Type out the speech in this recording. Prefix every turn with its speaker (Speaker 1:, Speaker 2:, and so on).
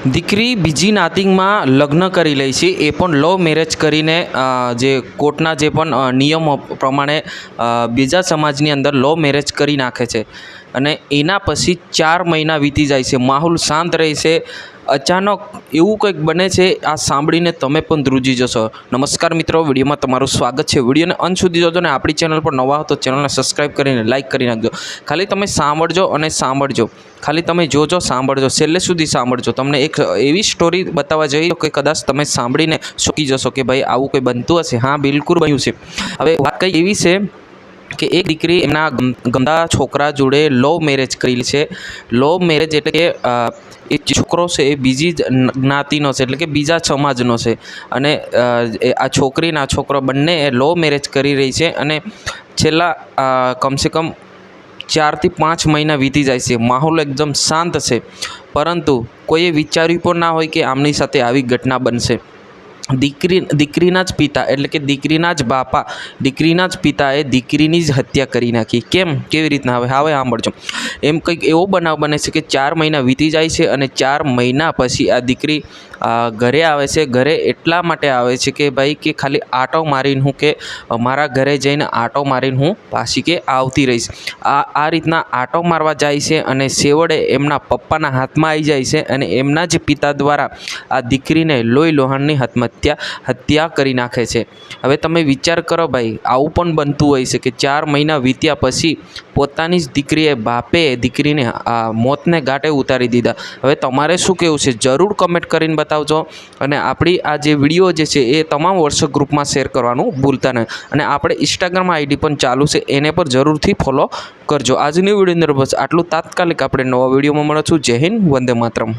Speaker 1: દીકરી બીજી નાતિંગમાં લગ્ન કરી લે છે, એ પણ લવ મેરેજ કરીને જે કોર્ટના જે પણ નિયમો પ્રમાણે બીજા સમાજની અંદર લવ મેરેજ કરી નાખે છે અને એના પછી 4 મહિના વીતી જાય છે, માહોલ શાંત રહે છે. અચાનક એવું કંઈક બને છે, આ સાંભળીને તમે પણ ધ્રુજી જશો. નમસ્કાર મિત્રો, વિડીયોમાં તમારું સ્વાગત છે. વિડીયોને અંત સુધી જોજો અને આપણી ચેનલ પર નવા હો તો ચેનલને સબસ્ક્રાઈબ કરીને લાઇક કરી નાખજો. ખાલી તમે સાંભળજો અને સાંભળજો, ખાલી તમે જોજો, સાંભળજો, છેલ્લે સુધી સાંભળજો. તમને એક એવી સ્ટોરી બતાવવા જઈએ કે કદાચ તમે સાંભળીને ચોંકી જશો કે ભાઈ આવું કંઈ બનતું હશે. હા, બિલકુલ બન્યું છે. હવે વાત કંઈ એવી છે કે એક દીકરી એમના ગમતા છોકરા જોડે લવ મેરેજ કરેલી છે. લવ મેરેજ એટલે કે એ છોકરો છે એ બીજી જ જ્ઞાતિનો છે, એટલે કે બીજા સમાજનો છે અને આ છોકરી અને આ છોકરો બંને એ લવ મેરેજ કરી રહી છે અને છેલ્લા કમસે કમ 4 થી 5 મહિના વીતી જાય છે. માહોલ એકદમ શાંત છે, પરંતુ કોઈએ વિચાર્યું પણ ના હોય કે આમની સાથે આવી ઘટના બનશે. દીકરીના જ પિતા એટલે કે દીકરીના જ બાપા, દીકરીના જ પિતાએ દીકરીની જ હત્યા કરી નાખી. કેવી રીતના? હવે સાંભળજો. એમ કંઈક એવો બનાવ બને છે કે 4 મહિના વીતી જાય છે અને 4 મહિના પછી આ દીકરી ઘરે આવે છે. ઘરે એટલા માટે આવે છે કે ભાઈ કે ખાલી આંટો મારીને હું કે મારા ઘરે જઈને આંટો મારીને હું પાછી કે આવતી રહીશ. આ રીતના આંટો મારવા જાય છે અને છેવટે એમના પપ્પાના હાથમાં આવી જાય છે અને એમના જ પિતા દ્વારા આ દીકરીને લોહી લોહાણની હત્યા કરી નાખે છે. હવે તમે વિચાર કરો ભાઈ, આવું પણ બનતું હોય છે કે 4 મહિના વીત્યા પછી પોતાની જ દીકરીએ બાપે દીકરીને મોતને ઘાટે ઉતારી દીધા. હવે તમારે શું કહેવું છે? જરૂર કમેન્ટ કરીને બતાવજો અને આપણી આ જે વિડીયો જે છે એ તમામ વોટ્સએપ ગ્રુપમાં શેર કરવાનું ભૂલતા નહીં. અને આપણે ઇન્સ્ટાગ્રામ આઈડી પણ ચાલુ છે, એને પર જરૂરથી ફોલો કરજો. આજની વિડીયોની અંદર બસ આટલું. તાત્કાલિક આપણે નવા વિડીયોમાં મળીશું. જય હિન્દ, વંદે માતરમ.